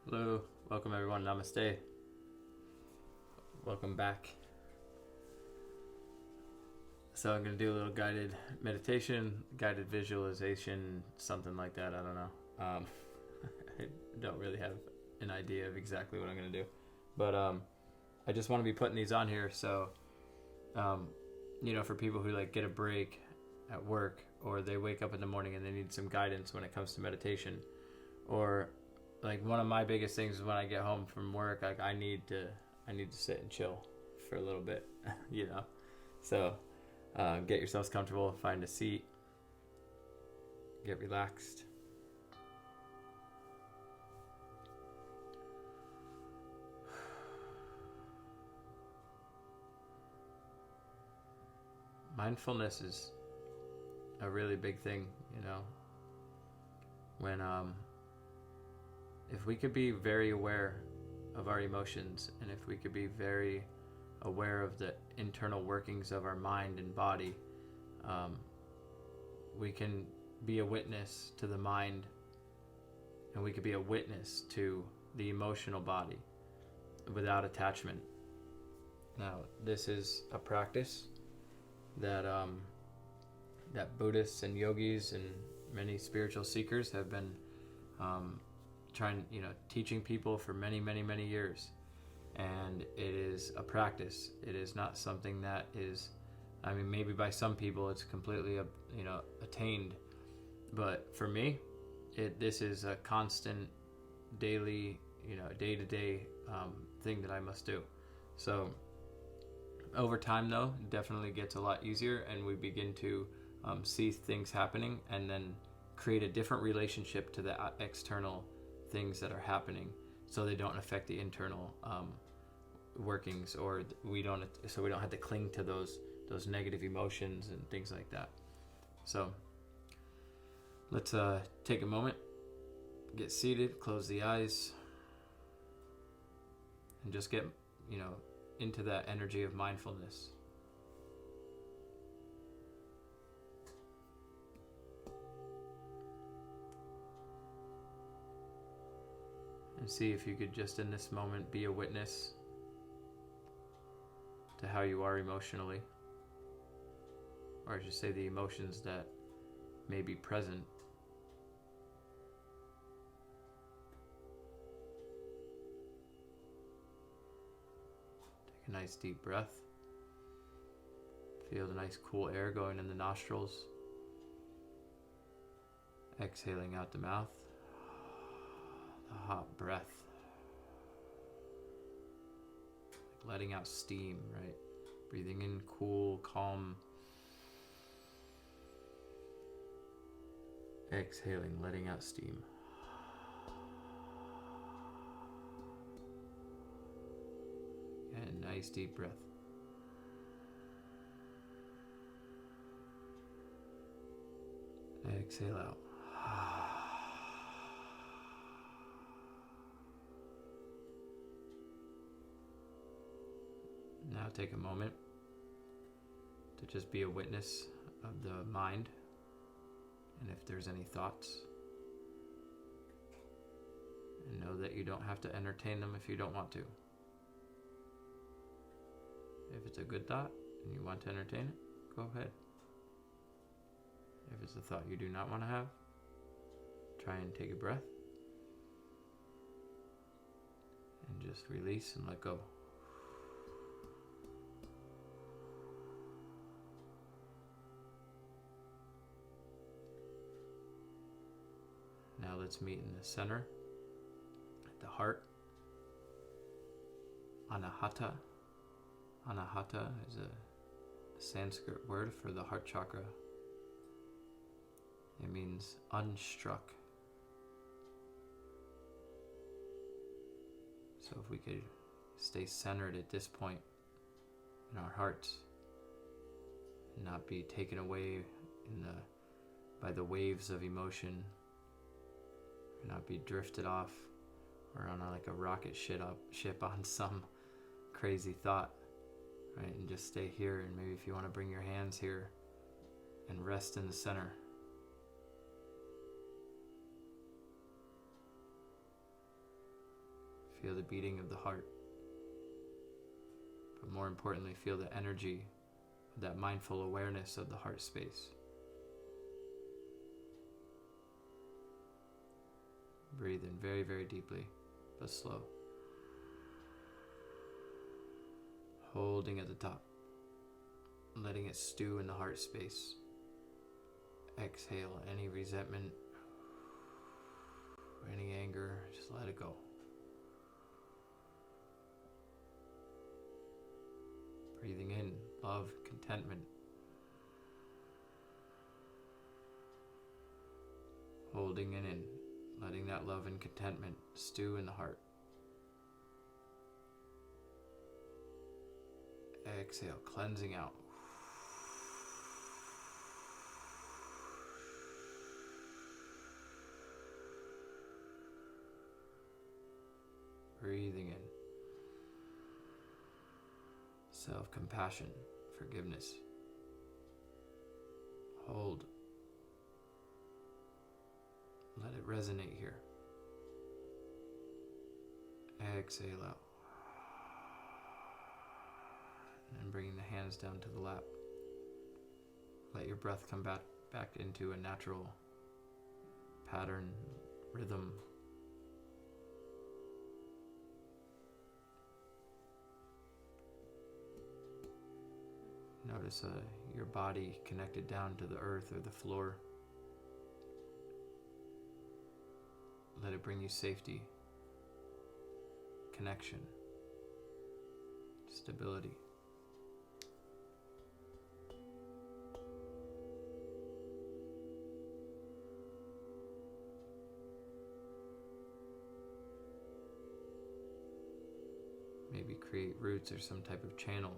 Hello, welcome everyone. Namaste. Welcome back. So I'm going to do a little guided meditation, guided visualization, something like that. I don't know. I don't really have an idea of exactly what I'm going to do. But I just want to be putting these on here so, for people who like get a break at work, or they wake up in the morning and they need some guidance when it comes to meditation, or like one of my biggest things is when I get home from work, like I need to sit and chill for a little bit, So get yourselves comfortable, find a seat, get relaxed. Mindfulness is a really big thing, when if we could be very aware of our emotions, and if we could be very aware of the internal workings of our mind and body, we can be a witness to the mind, and we could be a witness to the emotional body without attachment. Now, this is a practice that that Buddhists and yogis and many spiritual seekers have been teaching people for many, many, many years. And it is a practice. It is not something that is, maybe by some people it's completely, attained. But for me, this is a constant, daily, day-to-day thing that I must do. So over time, though, it definitely gets a lot easier, and we begin to see things happening and then create a different relationship to the external things that are happening, so they don't affect the internal workings, or we don't have to cling to those negative emotions and things like that. So let's take a moment, get seated, close the eyes, and just get into that energy of mindfulness. And see if you could just in this moment be a witness to how you are emotionally, or I should say the emotions that may be present. Take a nice deep breath. Feel the nice cool air going in the nostrils. Exhaling out the mouth. The hot breath. Like letting out steam, right? Breathing in cool, calm. Exhaling, letting out steam. And nice deep breath. Exhale out. Now take a moment to just be a witness of the mind, and if there's any thoughts, and know that you don't have to entertain them if you don't want to. If it's a good thought and you want to entertain it, go ahead. If it's a thought you do not want to have, try and take a breath and just release and let go. Now let's meet in the center, at the heart. Anahata. Anahata is a Sanskrit word for the heart chakra. It means unstruck. So if we could stay centered at this point in our hearts and not be taken away by the waves of emotion, or not be drifted off or on like a rocket ship on some crazy thought, right? And just stay here, and maybe if you want to bring your hands here and rest in the center. Feel the beating of the heart. But more importantly, feel the energy of that mindful awareness of the heart space. Breathe in very, very deeply, but slow. Holding at the top. Letting it stew in the heart space. Exhale any resentment, any anger, just let it go. Breathing in love, contentment. Holding it in, letting that love and contentment stew in the heart. Exhale, cleansing out. Breathing in. Self-compassion, forgiveness. Hold. Let it resonate here. Exhale out. And bringing the hands down to the lap. Let your breath come back into a natural pattern, rhythm. Notice your body connected down to the earth or the floor. Let it bring you safety, connection, stability. Maybe create roots or some type of channel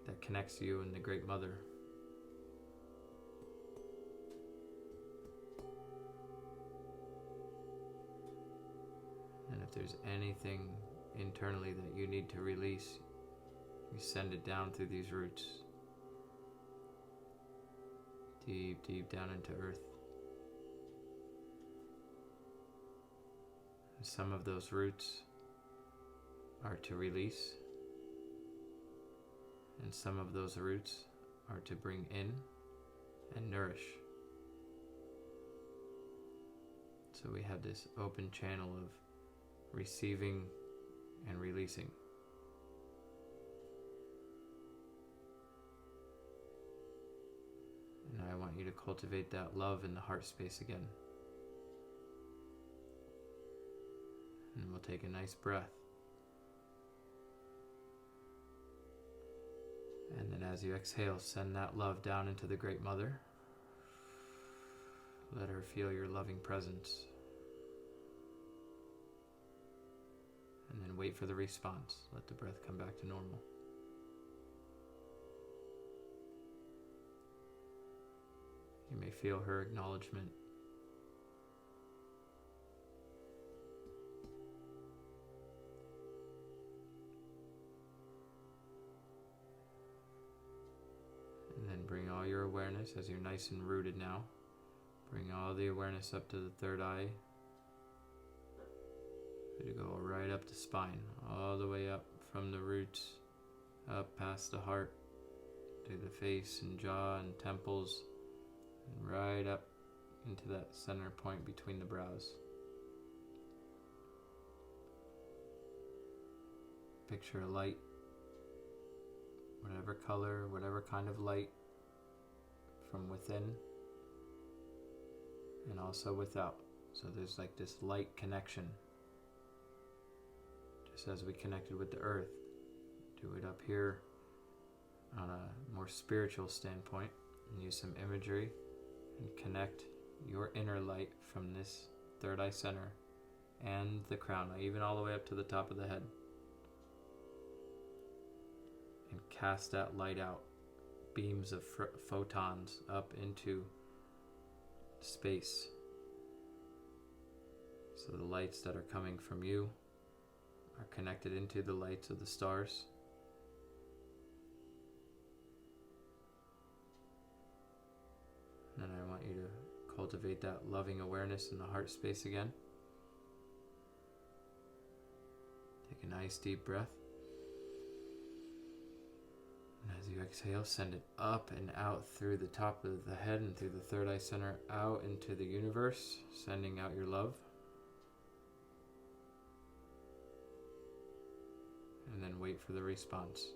that connects you and the Great Mother. And if there's anything internally that you need to release, you send it down through these roots. Deep, deep down into earth. And some of those roots are to release. And some of those roots are to bring in and nourish. So we have this open channel of receiving and releasing. And I want you to cultivate that love in the heart space again. And we'll take a nice breath. And then as you exhale, send that love down into the Great Mother. Let her feel your loving presence. And then wait for the response. Let the breath come back to normal. You may feel her acknowledgement. And then bring all your awareness, as you're nice and rooted now, bring all the awareness up to the third eye. To go right up the spine, all the way up from the roots, up past the heart, to the face and jaw and temples, and right up into that center point between the brows. Picture a light, whatever color, whatever kind of light, from within and also without. So there's like this light connection. Just as we connected with the earth, do it up here on a more spiritual standpoint, and use some imagery and connect your inner light from this third eye center and the crown, even all the way up to the top of the head. And cast that light out, beams of photons up into space. So the lights that are coming from you are connected into the lights of the stars. And I want you to cultivate that loving awareness in the heart space again. a nice deep breath. And as you exhale, send it up and out through the top of the head and through the third eye center out into the universe, sending out your love. And then wait for the response.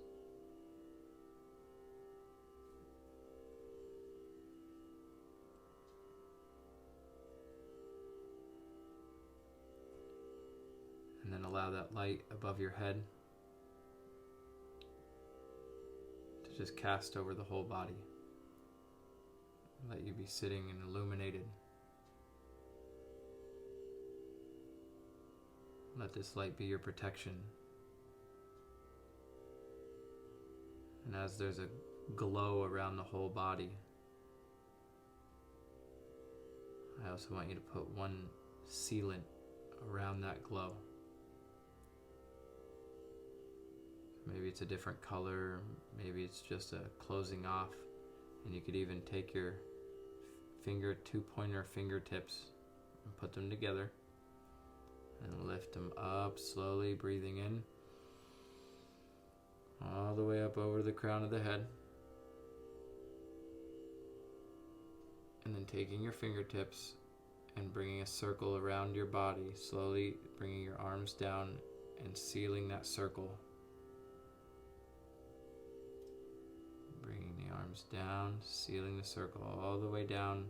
And then allow that light above your head to just cast over the whole body. Let you be sitting and illuminated. Let this light be your protection. And as there's a glow around the whole body, I also want you to put one sealant around that glow. Maybe it's a different color, maybe it's just a closing off, and you could even take your two pointer fingertips and put them together and lift them up slowly, breathing in all the way up over the crown of the head, and then taking your fingertips and bringing a circle around your body, slowly bringing your arms down and sealing that circle. Bringing the arms down, sealing the circle all the way down.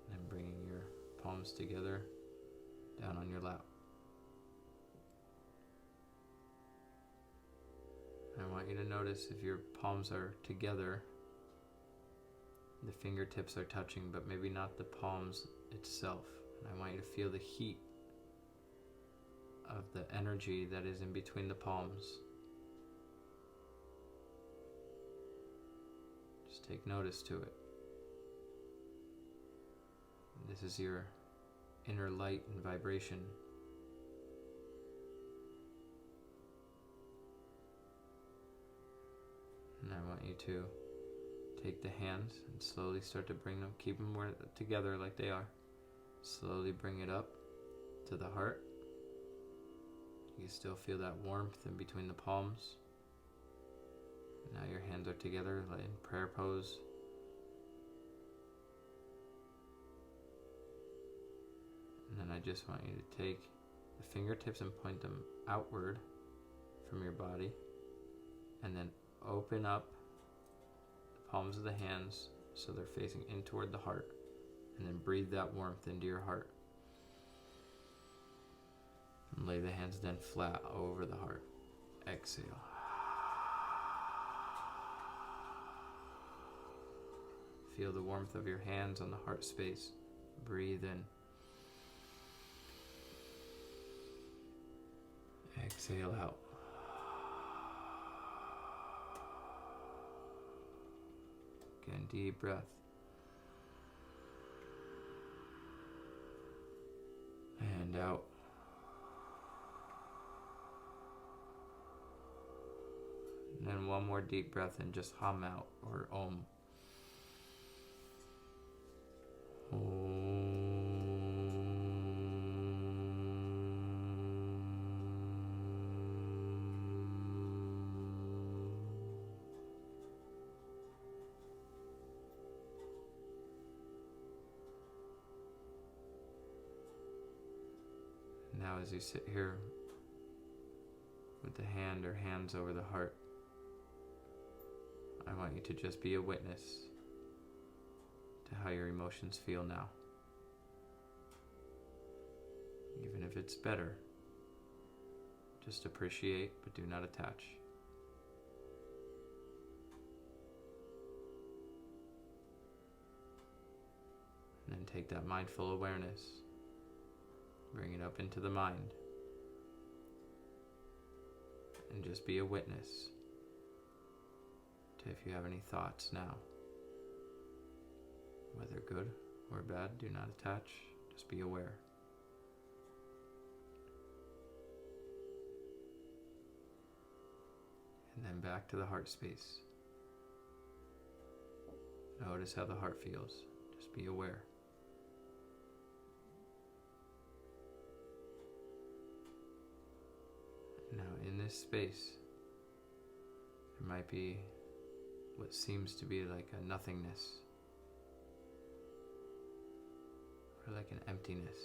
And then bringing your palms together down on your lap. I want you to notice if your palms are together, the fingertips are touching, but maybe not the palms itself. And I want you to feel the heat of the energy that is in between the palms. Just take notice to it. This is your inner light and vibration. And I want you to take the hands and slowly start to bring them, keep them together like they are. Slowly bring it up to the heart. You still feel that warmth in between the palms. Now your hands are together like in prayer pose. And then I just want you to take the fingertips and point them outward from your body. And then open up the palms of the hands so they're facing in toward the heart. And then breathe that warmth into your heart. And lay the hands then flat over the heart. Exhale. Feel the warmth of your hands on the heart space. Breathe in. Exhale out. Again, deep breath. And out. And then one more deep breath and just hum out, or Om. Now as you sit here with the hand or hands over the heart, I want you to just be a witness to how your emotions feel now. Even if it's better, just appreciate but do not attach. And then take that mindful awareness, bring it up into the mind, and just be a witness to if you have any thoughts now. Whether good or bad, do not attach, just be aware. And then back to the heart space. Notice how the heart feels, just be aware. Now, in this space, there might be what seems to be like a nothingness, or like an emptiness.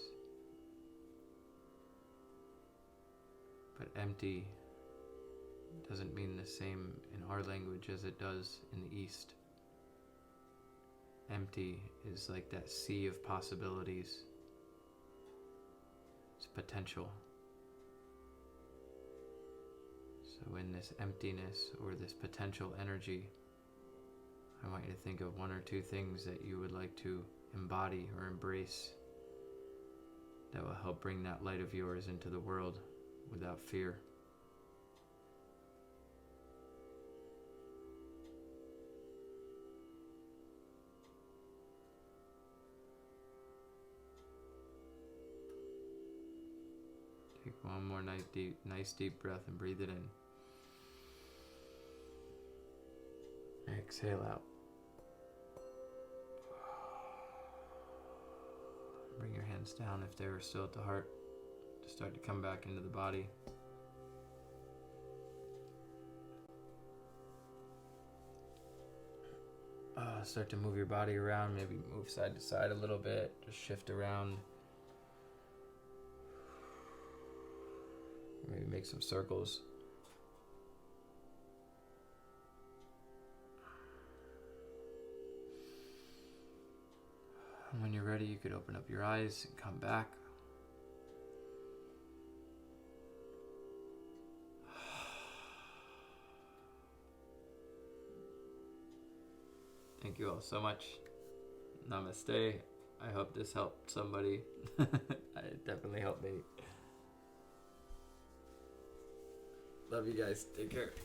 But empty doesn't mean the same in our language as it does in the East. Empty is like that sea of possibilities. It's potential. So in this emptiness or this potential energy, I want you to think of one or two things that you would like to embody or embrace that will help bring that light of yours into the world without fear. Take one more nice deep breath and breathe it in. Exhale out. Bring your hands down if they were still at the heart to start to come back into the body. Start to move your body around, maybe move side to side a little bit, just shift around. Maybe make some circles. And when you're ready, you could open up your eyes and come back. Thank you all so much. Namaste. I hope this helped somebody. It definitely helped me. Love you guys. Take care.